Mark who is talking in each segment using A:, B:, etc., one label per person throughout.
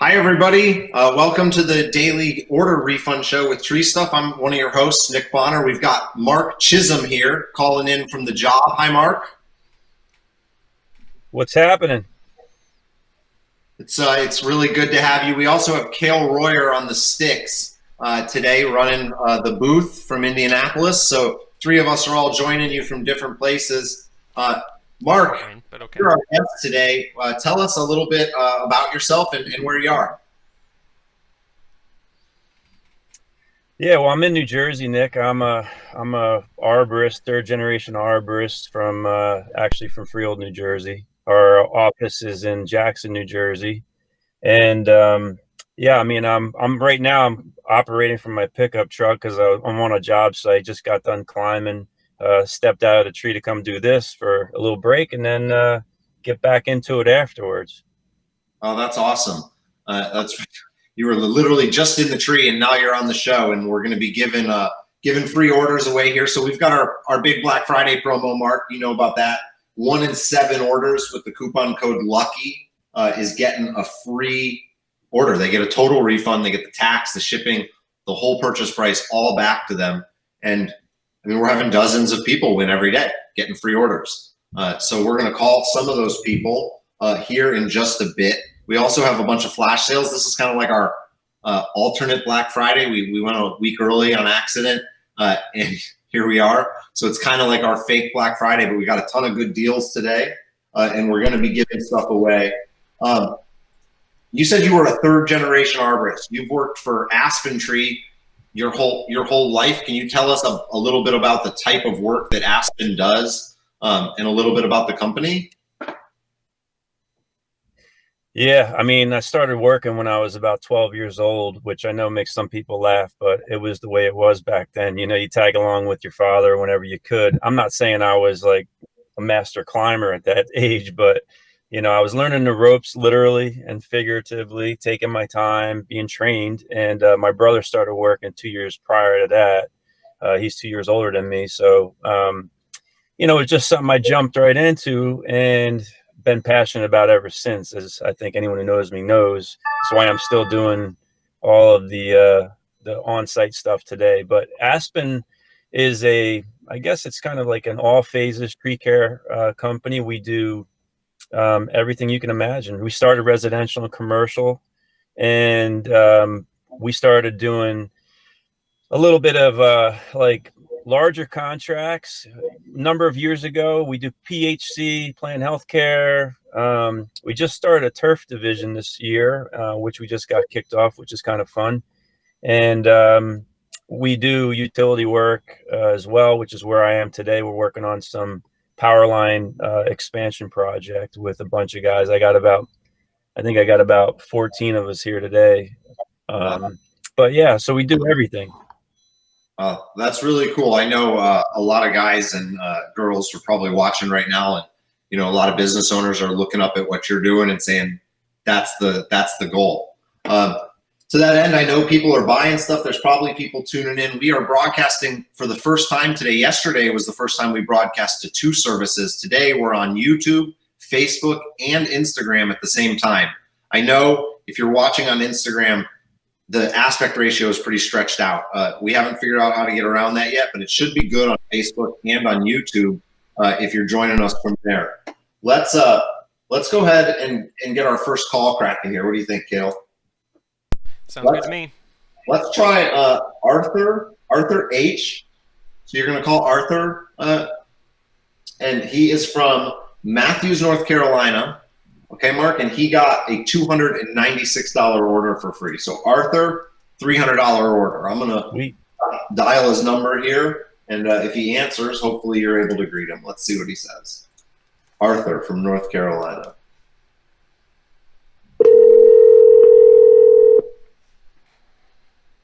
A: Hi, everybody. Welcome to the Daily Order Refund Show with Tree Stuff. I'm one of your hosts, Nick Bonner. We've got Mark Chisholm here calling in from the job. Hi, Mark.
B: What's happening?
A: It's really good to have you. We also have Cale Royer on the sticks today running the booth from Indianapolis. So three of us are all joining you from different places. Mark, you're our guest today. Tell us a little bit about yourself and where you are.
B: Yeah, well, I'm in New Jersey, Nick. I'm a arborist, third generation arborist from actually from Freehold, New Jersey. Our office is in Jackson, New Jersey, and yeah, I mean, I'm right now I'm operating from my pickup truck because I'm on a job site. Just got done climbing, stepped out of the tree to come do this for a little break, and then get back into it afterwards.
A: Oh, that's awesome. You were literally just in the tree, and now you're on the show, and we're going to be giving free orders away here. So we've got our big Black Friday promo, Mark. You know about that. 1 in 7 orders with the coupon code LUCKY is getting a free order. They get a total refund. They get the tax, the shipping, the whole purchase price, all back to them. And I mean, we're having dozens of people win every day getting free orders. So we're going to call some of those people here in just a bit. We also have a bunch of flash sales. This is kind of like our alternate Black Friday. We went a week early on accident, and here we are. So it's kind of like our fake Black Friday, but we got a ton of good deals today, and we're going to be giving stuff away. You said you were a third generation arborist. You've worked for Aspen Tree your whole life. Can you tell us a little bit about the type of work that Aspen does, and a little bit about the company?
B: Yeah, I mean, I started working when I was about 12 years old, which I know makes some people laugh, but it was the way it was back then. You know, you tag along with your father whenever you could. I'm not saying I was like a master climber at that age, but you know, I was learning the ropes literally and figuratively, taking my time, being trained. And my brother started working 2 years prior to that. He's 2 years older than me, so you know, it's just something I jumped right into and been passionate about ever since, as I think anyone who knows me knows. That's why I'm still doing all of the on-site stuff today. But Aspen is I guess it's kind of like an all phases tree care company. We do everything you can imagine. We started residential and commercial, and we started doing a little bit of like larger contracts a number of years ago. We do PHC, Planned Healthcare. We just started a turf division this year, which we just got kicked off, which is kind of fun. And we do utility work as well, which is where I am today. We're working on some power line expansion project with a bunch of guys. I think I got about 14 of us here today. But yeah, so we do everything.
A: That's really cool. I know a lot of guys and girls are probably watching right now, and you know, a lot of business owners are looking up at what you're doing and saying that's the goal. To that end, I know people are buying stuff. There's probably people tuning in. We are broadcasting for the first time today. Yesterday was the first time we broadcast to 2 services. Today we're on YouTube, Facebook, and Instagram at the same time. I know if you're watching on Instagram, the aspect ratio is pretty stretched out. We haven't figured out how to get around that yet, but it should be good on Facebook and on YouTube if you're joining us from there. Let's go ahead and get our first call cracking here. What do you think, Cale?
C: Sounds good to me.
A: Let's try Arthur H. So you're going to call Arthur, and he is from Matthews, North Carolina. Okay, Mark, and he got a $296 order for free. So Arthur, $300 order. I'm gonna dial his number here, and if he answers, hopefully you're able to greet him. Let's see what he says. Arthur from North Carolina.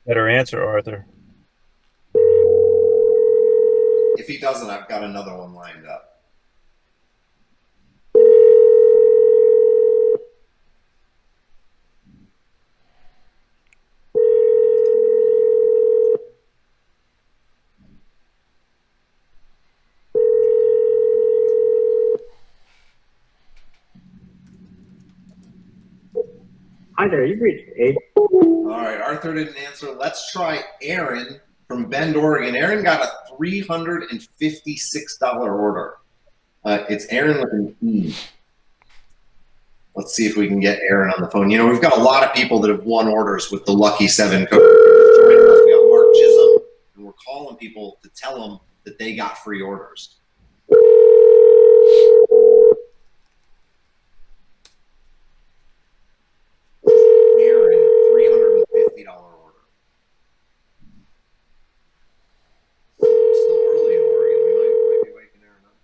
B: Better answer, Arthur.
A: If he doesn't, I've got another one lined up.
D: Hi there, you've reached Abe.
A: All right, Arthur didn't answer. Let's try Aaron from Bend, Oregon. Aaron got a $356 order. It's Aaron with an E. Let's see if we can get Aaron on the phone. You know, we've got a lot of people that have won orders with the Lucky 7 code. We got Mark Chisholm, and we're calling people to tell them that they got free orders. Aaron, $350 order. It's still early in Oregon. We might be waking Aaron up.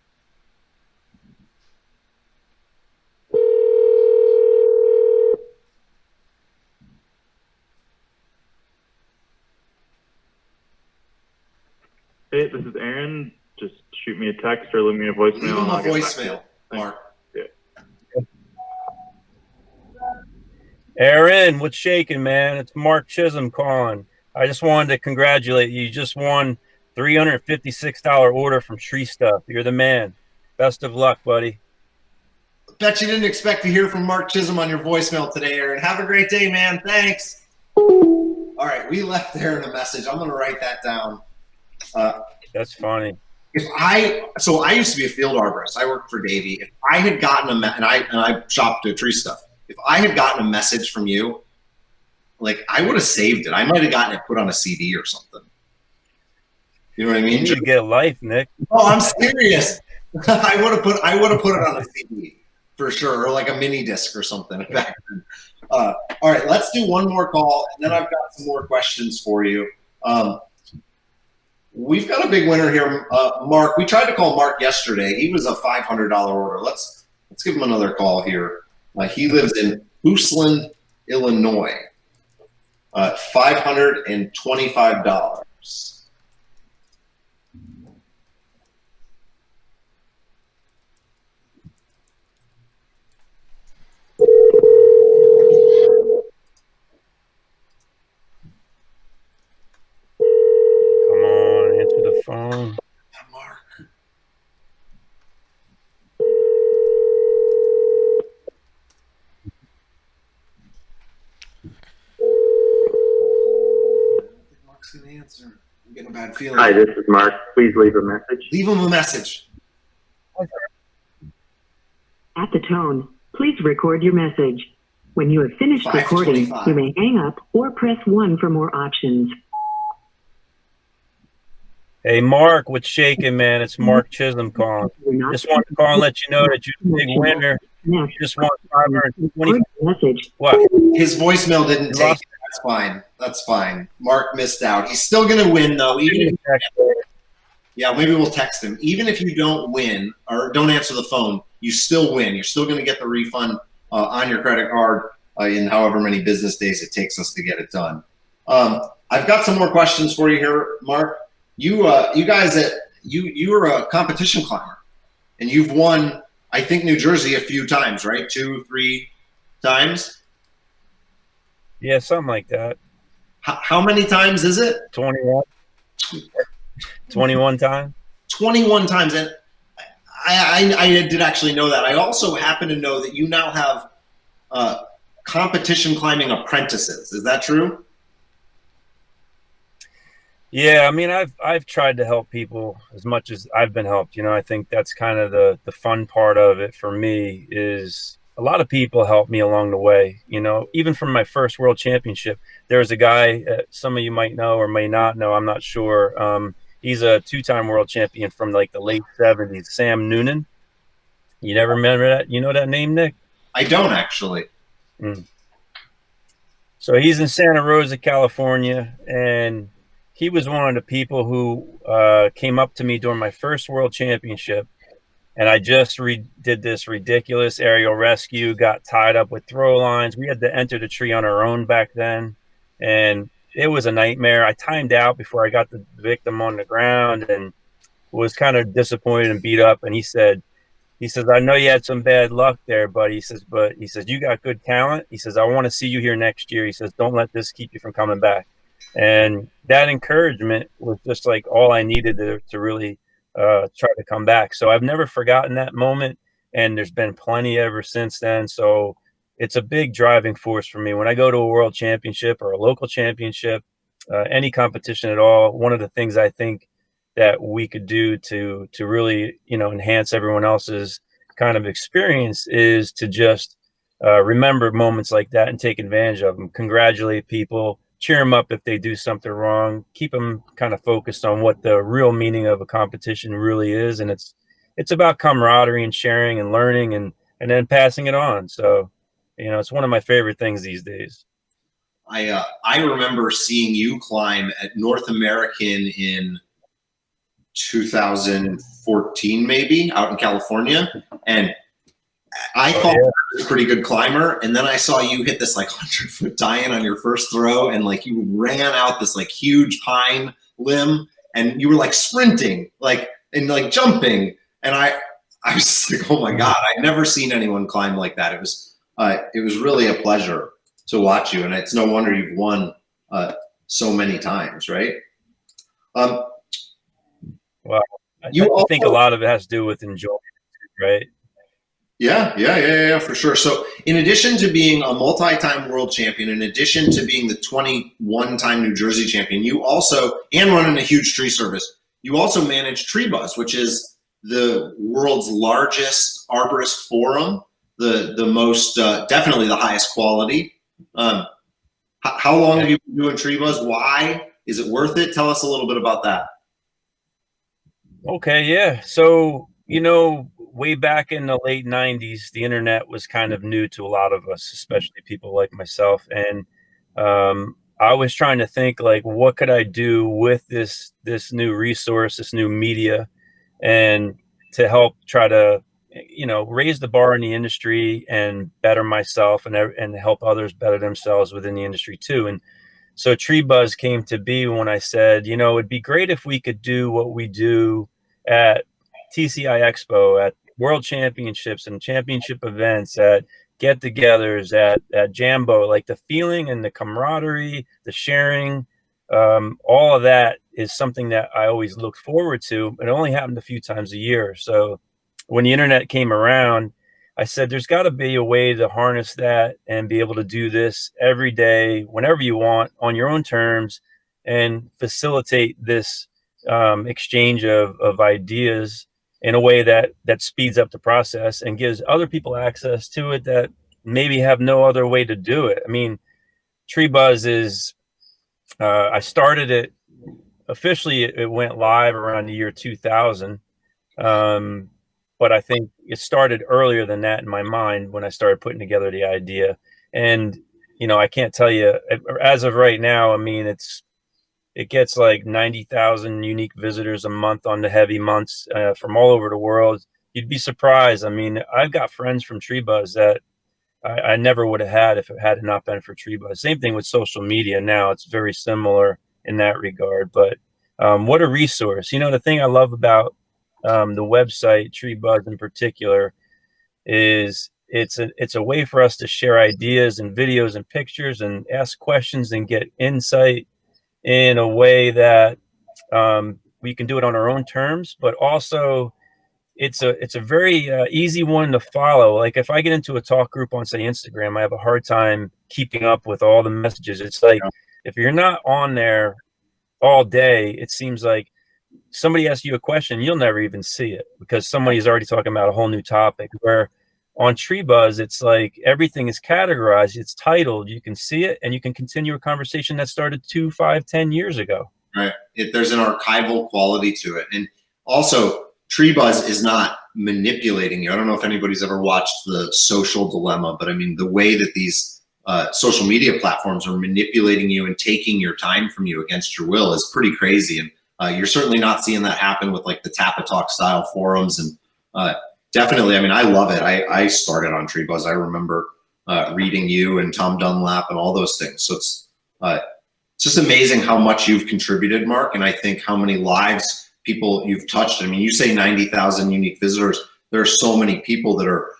E: Hey, this is Aaron. Just shoot me a text or leave me a voicemail.
A: Leave him
E: and
A: a
E: I'll get back to
A: voicemail,
E: you.
A: Mark.
E: Yeah.
B: Aaron, what's shaking, man? It's Mark Chisholm calling. I just wanted to congratulate you. You just won $356 order from Tree Stuff. You're the man. Best of luck, buddy.
A: Bet you didn't expect to hear from Mark Chisholm on your voicemail today, Aaron. Have a great day, man. Thanks. All right, we left Aaron a message. I'm going to write that down.
B: That's funny.
A: So I used to be a field arborist. I worked for Davey. If I had gotten and I shopped at Tree Stuff. If I had gotten a message from you, like I would have saved it. I might have gotten it put on a CD or something. You know what I mean?
B: You get a life, Nick.
A: Oh, I'm serious. I would have put it on a CD for sure, or like a mini disc or something back then. All right, let's do one more call, and then I've got some more questions for you. We've got a big winner here, Mark. We tried to call Mark yesterday. He was a $500 order. Let's give him another call here. He lives in Uslan, Illinois. $525.
B: Come on, answer the phone.
A: Mark. Mark's gonna answer. I'm getting a bad feeling.
D: Hi, this is Mark. Please leave a message.
A: Leave him a message.
F: At the tone, please record your message. When you have finished recording,
A: 5:25.
F: you may hang up or press 1 for more options.
B: Hey, Mark, what's shaking, man? It's Mark Chisholm calling. Just wanted to call and let you know that you're the big winner. You just won $520.
F: Message.
B: What?
A: His voicemail didn't take it. That's fine. That's fine. Mark missed out. He's still gonna win though. Yeah, maybe we'll text him. Even if you don't win or don't answer the phone, you still win. You're still going to get the refund on your credit card in however many business days it takes us to get it done. I've got some more questions for you here, Mark. You guys, you're a competition climber, and you've won, I think, New Jersey a few times, right? 2, 3 times.
B: Yeah, something like that.
A: How many times is it?
B: 21. 21 times.
A: 21 times, and I did actually know that. I also happen to know that you now have competition climbing apprentices. Is that true?
B: Yeah, I mean, I've tried to help people as much as I've been helped. You know, I think that's kind of the fun part of it for me is a lot of people helped me along the way. You know, even from my first world championship, there was a guy, some of you might know or may not know, I'm not sure. He's a 2-time world champion from like the late 70s, Sam Noonan. You never remember that? You know that name, Nick?
A: I don't actually.
B: So he's in Santa Rosa, California, and he was one of the people who came up to me during my first world championship, and I just did this ridiculous aerial rescue, got tied up with throw lines. We had to enter the tree on our own back then, and it was a nightmare. I timed out before I got the victim on the ground and was kind of disappointed and beat up. And he says, I know you had some bad luck there, but he says, you got good talent. He says, I want to see you here next year. He says, don't let this keep you from coming back. And that encouragement was just like all I needed to really try to come back. So I've never forgotten that moment. And there's been plenty ever since then. So it's a big driving force for me. When I go to a world championship or a local championship, any competition at all, one of the things I think that we could do to really, enhance everyone else's kind of experience is to just remember moments like that and take advantage of them. Congratulate people, cheer them up if they do something wrong, keep them kind of focused on what the real meaning of a competition really is. And it's about camaraderie and sharing and learning and then passing it on. So, it's one of my favorite things these days.
A: I remember seeing you climb at North American in 2014, maybe, out in California, and I thought I was a pretty good climber, and then I saw you hit this like 100-foot die-in on your first throw, and like you ran out this like huge pine limb, and you were like sprinting, and jumping, and I was just like, oh my god, I'd never seen anyone climb like that. It was really a pleasure to watch you, and it's no wonder you've won so many times, right?
B: Well, I think a lot of it has to do with enjoyment, right?
A: Yeah, for sure. So in addition to being a multi-time world champion, in addition to being the 21-time New Jersey champion, you also, and running a huge tree service, you also manage Tree Buzz, which is the world's largest arborist forum, the most, definitely the highest quality. How long have you been doing Tree Buzz? Why? Is it worth it? Tell us a little bit about that.
B: Okay, yeah. So, way back in the late 90s, the internet was kind of new to a lot of us, especially people like myself. And I was trying to think, like, what could I do with this new resource, this new media, and to help try to, raise the bar in the industry and better myself and help others better themselves within the industry too. And so Tree Buzz came to be when I said, it'd be great if we could do what we do at TCI Expo, at World Championships and championship events, at get-togethers, at Jambo, like the feeling and the camaraderie, the sharing, all of that is something that I always looked forward to. It only happened a few times a year. So when the internet came around, I said, there's got to be a way to harness that and be able to do this every day, whenever you want, on your own terms, and facilitate this exchange of ideas in a way that speeds up the process and gives other people access to it that maybe have no other way to do it. I mean, Tree Buzz is, I started it officially, it went live around the year 2000. But I think it started earlier than that in my mind when I started putting together the idea. And, I can't tell you, as of right now, I mean, it gets like 90,000 unique visitors a month on the heavy months from all over the world. You'd be surprised. I mean, I've got friends from Tree Buzz that I never would have had if it had not been for Tree Buzz. Same thing with social media now. It's very similar in that regard. But what a resource. The thing I love about the website Tree Buzz in particular is it's a way for us to share ideas and videos and pictures and ask questions and get insight in a way that we can do it on our own terms, but also it's a very easy one to follow. Like if I get into a talk group on, say, Instagram, I have a hard time keeping up with all the messages. It's like if you're not on there all day, it seems like somebody asks you a question, you'll never even see it because somebody's already talking about a whole new topic. Where on Tree Buzz, it's like everything is categorized, it's titled, you can see it, and you can continue a conversation that started 2, 5, 10 years ago.
A: Right. There's an archival quality to it. And also, Tree Buzz is not manipulating you. I don't know if anybody's ever watched The Social Dilemma, but I mean, the way that these social media platforms are manipulating you and taking your time from you against your will is pretty crazy. And you're certainly not seeing that happen with like the Tap-A-Talk style forums. And definitely, I mean, I love it. I started on Tree Buzz. I remember reading you and Tom Dunlap and all those things. So it's just amazing how much you've contributed, Mark. And I think how many lives people you've touched. I mean, you say 90,000 unique visitors. There are so many people that are,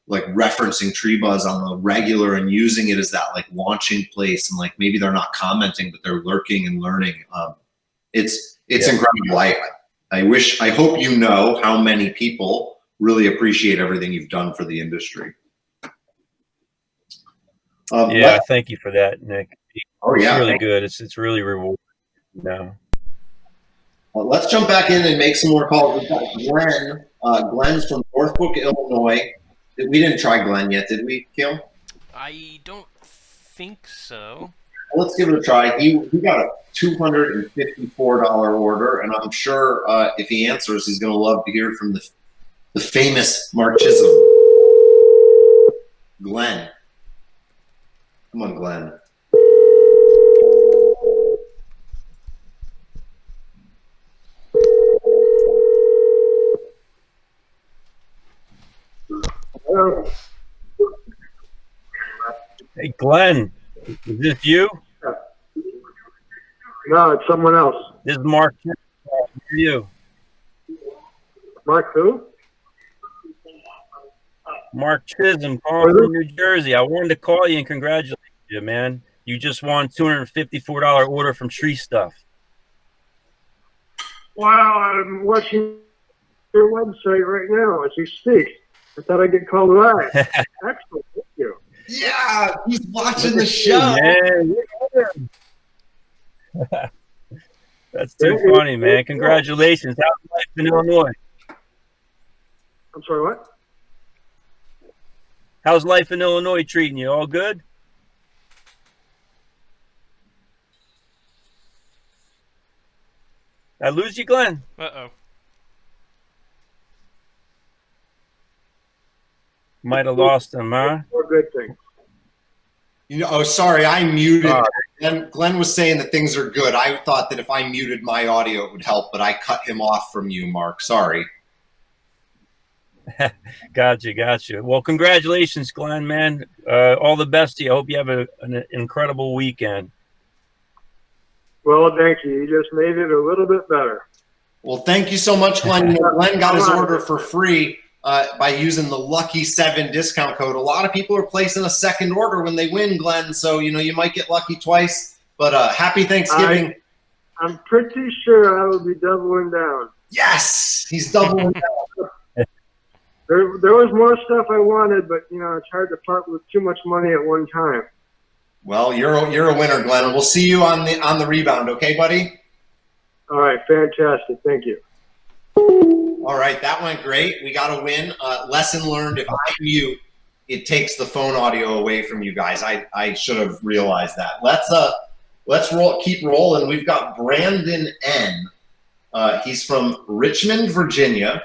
A: like referencing Tree Buzz on the regular and using it as that like launching place. And like, maybe they're not commenting, but they're lurking and learning. It's incredible. I hope you know how many people really appreciate everything you've done for the industry.
B: Yeah, thank you for that, Nick.
A: Oh,
B: It's
A: yeah.
B: really good. It's really rewarding.
A: Let's jump back in and make some more calls. We've got Glenn. Glenn's from Northbrook, Illinois. We didn't try Glenn yet, did we, Kim?
C: I don't think so.
A: Let's give it a try. He got a $254 order, and I'm sure if he answers, he's going to love to hear from the famous Mark Chisholm. Glenn. Come on, Glenn.
B: Hey, Glenn, is this you?
G: No, it's someone else.
B: This is Mark. Who are you?
G: Mark who?
B: Mark Chisholm, calling from New Jersey. I wanted to call you and congratulate you, man. You just won $254 order from Tree Stuff.
G: Wow, I'm watching your website right now as you speak. I thought I'd get called live. Excellent, thank you.
A: Yeah, he's watching the show.
B: Man. That's too funny, man. Congratulations. How's life in Illinois?
G: I'm sorry, what?
B: How's life in Illinois treating you? All good? I lose you, Glenn?
C: Uh-oh.
B: Might have lost him, huh?
G: More good things.
A: Sorry, I muted. Glenn was saying that things are good. I thought that if I muted my audio, it would help, but I cut him off from you, Mark. Sorry.
B: Gotcha. Well, congratulations, Glenn, man. All the best to you. I hope you have an incredible weekend.
G: Well, thank you. You just made it a little bit better.
A: Well, thank you so much, Glenn. Glenn got his order for free by using the Lucky 7 discount code. A lot of people are placing a second order when they win, Glenn, so you might get lucky twice. But happy Thanksgiving.
G: I'm pretty sure I will be doubling down.
A: Yes, he's doubling down.
G: There was more stuff I wanted, but it's hard to part with too much money at one time.
A: Well, you're a winner, Glenn. We'll see you on the rebound, okay, buddy?
G: All right, fantastic. Thank you.
A: All right, that went great. We got a win. Lesson learned: if I mute, it takes the phone audio away from you guys. I should have realized that. Let's keep rolling. We've got Brandon N. He's from Richmond, Virginia,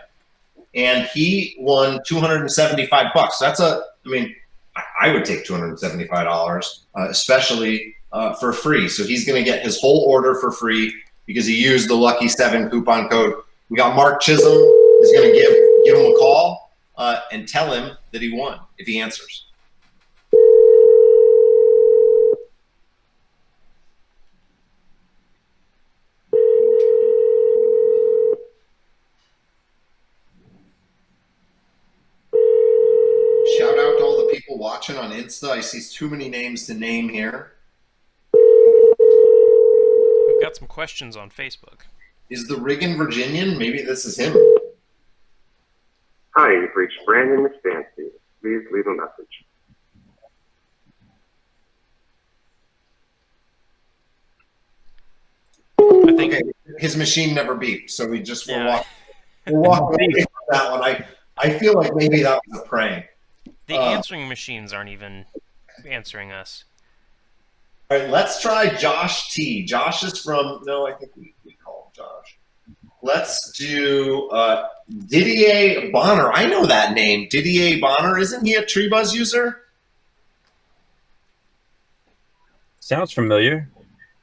A: and he won $275. I would take $275, especially for free. So he's going to get his whole order for free because he used the Lucky 7 coupon code. We got Mark Chisholm is going to give him a call and tell him that he won if he answers. Shout out to all the people watching on Insta. I see too many names to name here.
C: We've got some questions on Facebook.
A: Is the Riggin Virginian? Maybe this is him.
D: Hi, you've reached Brandon Misfancy. Please leave a message.
C: I think
A: Okay, his machine never beeped, so we just will
C: Yeah.
A: walk away from that one. I feel like maybe that was a prank.
C: the answering machines aren't even answering us.
A: All right, let's try Josh T. Josh is from, no, I think we call him Josh. Let's do Didier Bonner. I know that name, Didier Bonner. Isn't he a TreeBuzz user?
B: Sounds familiar.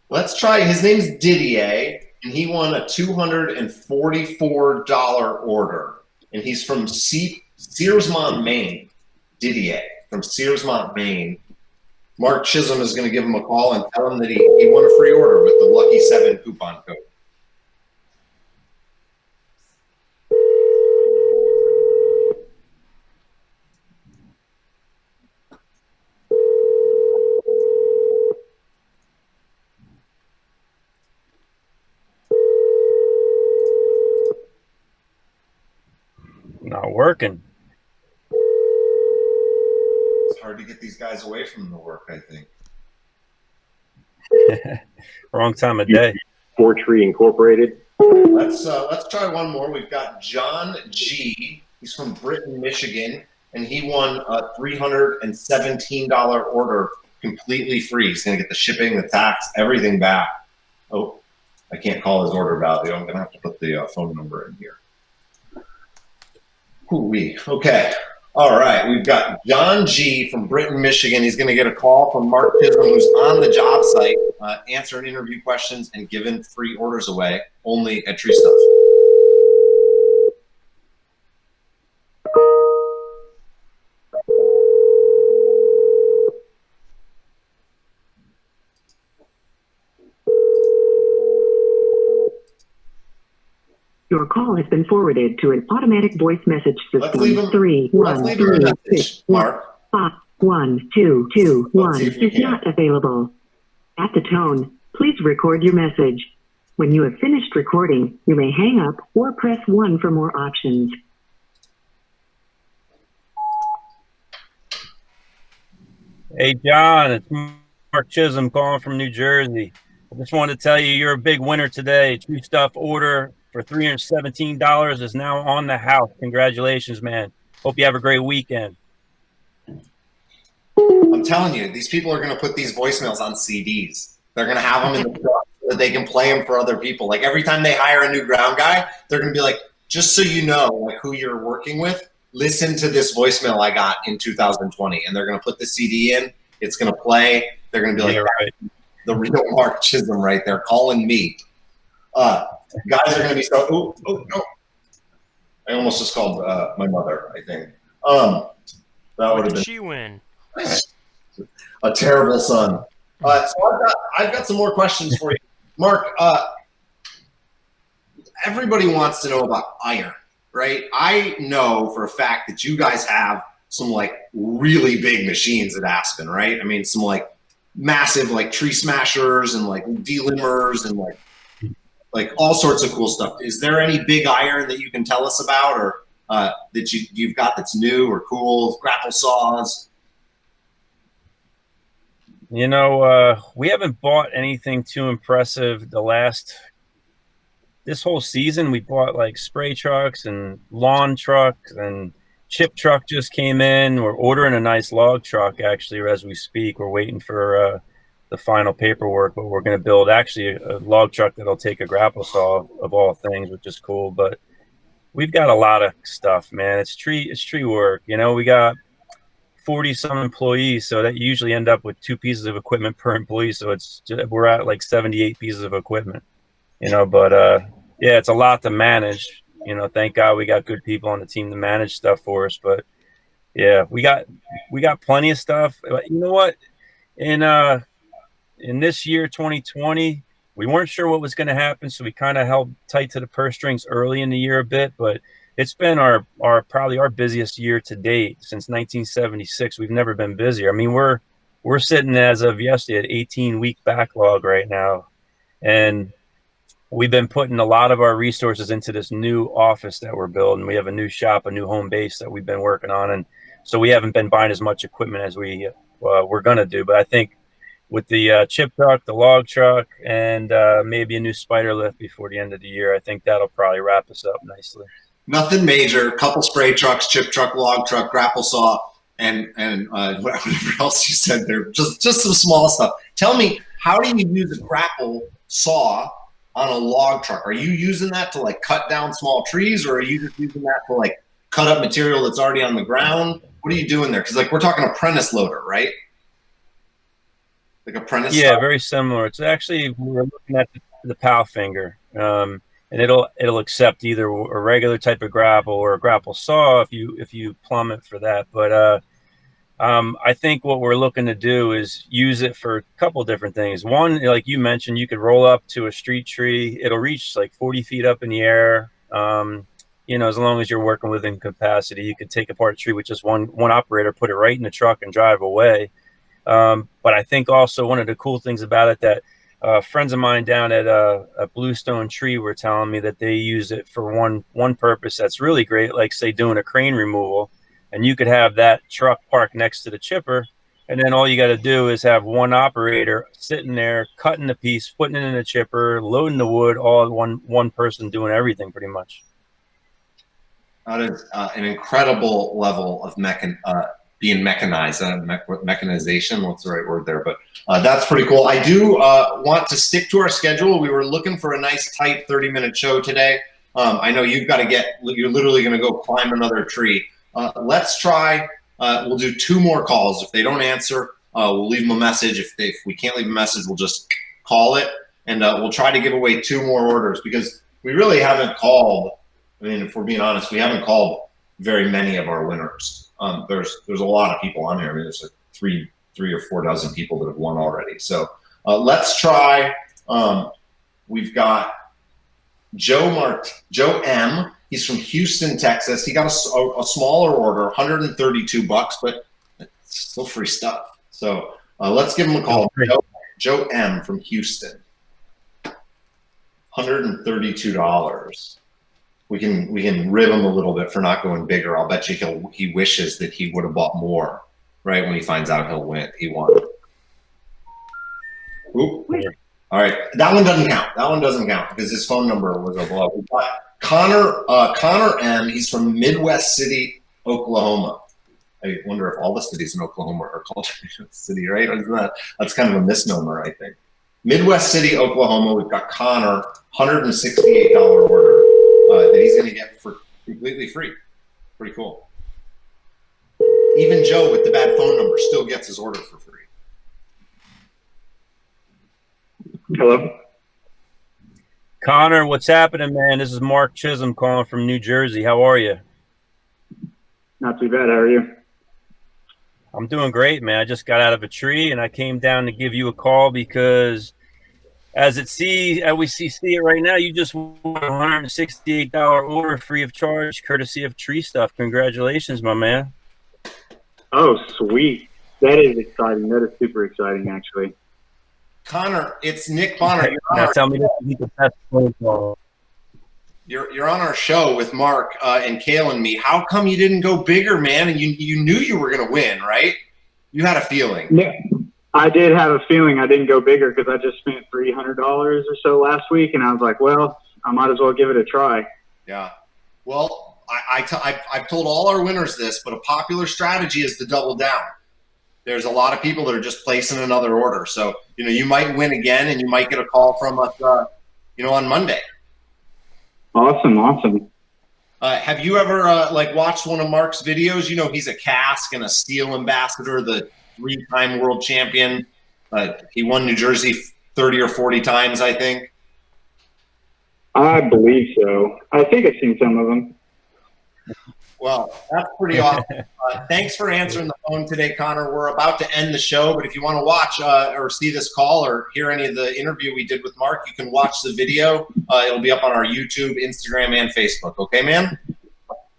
A: Let's try, his name's Didier, and he won a $244 order. And he's from Searsmont, Maine. Didier from Searsmont, Maine. Mark Chisholm is going to give him a call and tell him that he won a free order with the Lucky 7 coupon code.
B: Not working.
A: It's hard to get these guys away from the work, I think.
B: Wrong time of day.
D: Tree Incorporated.
A: Let's try one more. We've got John G. He's from Britain, Michigan, and he won a $317 order completely free. He's going to get the shipping, the tax, everything back. Oh, I can't call his order value. I'm going to have to put the phone number in here. Ooh-wee. Okay. All right. We've got John G. from Britain, Michigan. He's going to get a call from Mark Chisholm, who's on the job site, answering interview questions and giving free orders away only at Tree Stuff.
F: Your call has been forwarded to an automatic voice message
A: Let's leave
F: system.
A: him,
F: 3
A: let's
F: 1
A: leave him a
F: 3
A: message,
F: 6
A: Mark.
F: 5 1 2 2
A: Let's see
F: 1
A: if we
F: is
A: can.
F: not available. At the tone, please record your message. When you have finished recording, you may hang up or press 1 for more options.
B: Hey, John, it's Mark Chisholm calling from New Jersey. I just wanted to tell you you're a big winner today. True Stuff order for $317 is now on the house. Congratulations, man. Hope you have a great weekend.
A: I'm telling you, these people are going to put these voicemails on CDs. They're going to have them in the truck so that they can play them for other people. Like every time they hire a new ground guy, they're going to be like, just so you know, like who you're working with, listen to this voicemail I got in 2020. And they're going to put the CD in. It's going to play. They're going to be like,
B: right.
A: The real Mark Chisholm right there calling me. Guys are going to be so, oh, no. I almost just called my mother, I think. That
C: What
A: would have
C: did
A: been
C: she win?
A: a terrible son. So I've got some more questions for you. Mark, everybody wants to know about iron, right? I know for a fact that you guys have some like really big machines at Aspen, right? I mean, some like massive like tree smashers and like delimbers and like all sorts of cool stuff. Is there any big iron that you can tell us about or that you've got that's new or cool, grapple saws?
B: You know, we haven't bought anything too impressive this whole season. We bought like spray trucks and lawn trucks, and chip truck just came in. We're ordering a nice log truck actually as we speak. We're waiting for the final paperwork, but we're going to build actually a log truck that'll take a grapple saw of all things, which is cool. But we've got a lot of stuff, man. It's tree work. You know, we got 40 some employees, so that you usually end up with 2 pieces of equipment per employee. So we're at like 78 pieces of equipment, you know, but yeah, it's a lot to manage. You know, thank God we got good people on the team to manage stuff for us. But yeah, we got plenty of stuff. But you know what? In this year, 2020, we weren't sure what was going to happen, so we kind of held tight to the purse strings early in the year a bit. But it's been our probably our busiest year to date since 1976. We've never been busier. I mean, we're sitting as of yesterday at 18-week backlog right now, and we've been putting a lot of our resources into this new office that we're building. We have a new shop, a new home base that we've been working on, and so we haven't been buying as much equipment as we're going to do. But I think with the chip truck, the log truck, and maybe a new spider lift before the end of the year, I think that'll probably wrap us up nicely.
A: Nothing major, couple spray trucks, chip truck, log truck, grapple saw, and whatever else you said there, just some small stuff. Tell me, how do you use a grapple saw on a log truck? Are you using that to like cut down small trees, or are you just using that to like cut up material that's already on the ground? What are you doing there? Because like we're talking apprentice loader, right? Like apprentice.
B: Yeah,
A: stuff?
B: very similar. It's actually, we're looking at the PAL finger, and it'll accept either a regular type of grapple or a grapple saw if you plumb it for that. But I think what we're looking to do is use it for a couple different things. One, like you mentioned, you could roll up to a street tree. It'll reach like 40 feet up in the air. You know, as long as you're working within capacity, you could take apart a tree with just one operator, put it right in the truck and drive away. But I think also one of the cool things about it that friends of mine down at a Bluestone Tree were telling me that they use it for one purpose that's really great, like say doing a crane removal. and you could have that truck parked next to the chipper. And then all you got to do is have one operator sitting there, cutting the piece, putting it in the chipper, loading the wood, all one person doing everything pretty much.
A: That is an incredible level of being mechanized, mechanization. What's the right word there? But that's pretty cool. I do want to stick to our schedule. We were looking for a nice, tight 30-minute show today. I know you've got to you're literally going to go climb another tree. Let's try. We'll do 2 more calls. If they don't answer, we'll leave them a message. If we can't leave a message, we'll just call it. And we'll try to give away 2 more orders because we really haven't called. I mean, if we're being honest, we haven't called very many of our winners. There's a lot of people on here. I mean, there's like three or 4 dozen people that have won already. So let's try. We've got Joe M. He's from Houston, Texas. He got a smaller order, $132, but it's still free stuff. So let's give him a call. Joe M. from Houston, $132. We can rib him a little bit for not going bigger. I'll bet you he wishes that he would have bought more, right? When he finds out he won. Oop. All right, that one doesn't count. That one doesn't count because his phone number was below. We've got Connor M. He's from Midwest City, Oklahoma. I wonder if all the cities in Oklahoma are called City, right? That's kind of a misnomer, I think. Midwest City, Oklahoma. We've got Connor, $168 order that he's going to get for completely free. Pretty cool. Even Joe with the bad phone number still gets his order for free.
E: Hello.
B: Connor, what's happening, man? This is Mark Chisholm calling from New Jersey. How are you?
E: Not too bad. How are you?
B: I'm doing great, man. I just got out of a tree and I came down to give you a call because as we see it right now, you just won a $168 order free of charge, courtesy of Tree Stuff. Congratulations, my man.
E: Oh, sweet. That is exciting. That is super exciting, actually.
A: Connor, it's Nick Bonner.
B: Now tell me this is the best phone call.
A: You're on our show with Mark and Kale and me. How come you didn't go bigger, man? And you knew you were going to win, right? You had a feeling.
E: Yeah, I did have a feeling I didn't go bigger because I just spent $300 or so last week, and I was like, well, I might as well give it a try.
A: Yeah. Well, I've told all our winners this, but a popular strategy is to double down. There's a lot of people that are just placing another order. So, you might win again and you might get a call from us, on Monday.
E: Awesome.
A: Have you ever watched one of Mark's videos? He's a cask and a steel ambassador, the 3-time world champion. He won New Jersey 30 or 40 times, I think.
E: I believe so. I think I've seen some of them.
A: Well, that's pretty awesome. Thanks for answering the phone today, Connor. We're about to end the show, but if you want to watch or see this call or hear any of the interview we did with Mark, you can watch the video. It'll be up on our YouTube, Instagram, and Facebook. Okay, man?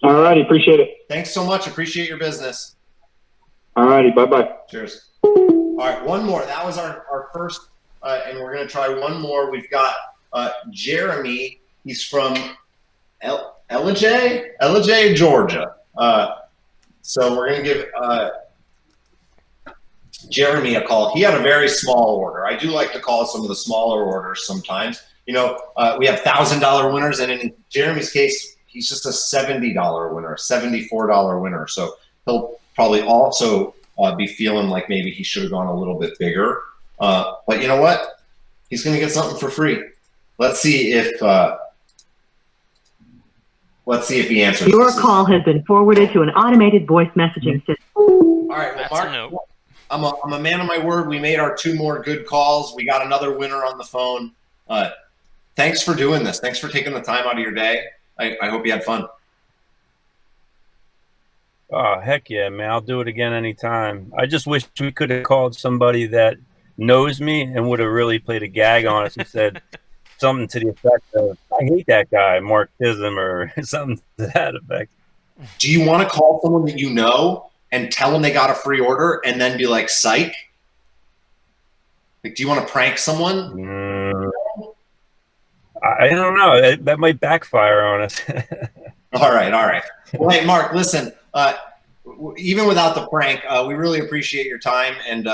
E: All righty. Appreciate it.
A: Thanks so much. Appreciate your business.
E: All righty. Bye-bye.
A: Cheers. All right, one more. That was our first, and we're going to try one more. We've got Jeremy. He's from Ellijay, Georgia. So we're going to give Jeremy a call. He had a very small order. I do like to call some of the smaller orders sometimes. We have $1,000 winners, and in Jeremy's case, he's just a $70 winner, a $74 winner. So he'll probably also be feeling like maybe he should have gone a little bit bigger. But you know what? He's going to get something for free. Let's see if he answers.
F: Your call has been forwarded to an automated voice messaging system.
A: All right, well,
C: That's
A: Mark,
C: a no.
A: I'm a man of my word. We made our 2 more good calls. We got another winner on the phone. Thanks for doing this. Thanks for taking the time out of your day. I hope you had fun.
B: Oh, heck yeah, man. I'll do it again anytime. I just wish we could have called somebody that knows me and would have really played a gag on us and said something to the effect of, I hate that guy, Mark Chisholm, or something to that effect.
A: Do you want to call someone that you know and tell them they got a free order and then be like, psych? Like, do you want to prank someone?
B: I don't know. That might backfire on us.
A: All right. Well, hey, Mark, listen, even without the prank, we really appreciate your time, and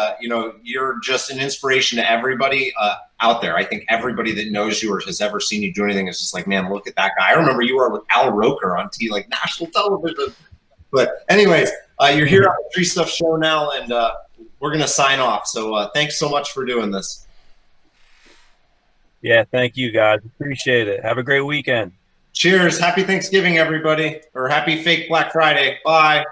A: you're just an inspiration to everybody out there. I think everybody that knows you or has ever seen you do anything is just like, man, look at that guy. I remember you were with Al Roker on national television. But anyways, you're here on the Tree Stuff Show now, and we're gonna sign off. So thanks so much for doing this.
B: Yeah, thank you guys. Appreciate it. Have a great weekend.
A: Cheers. Happy Thanksgiving, everybody, or happy fake Black Friday. Bye.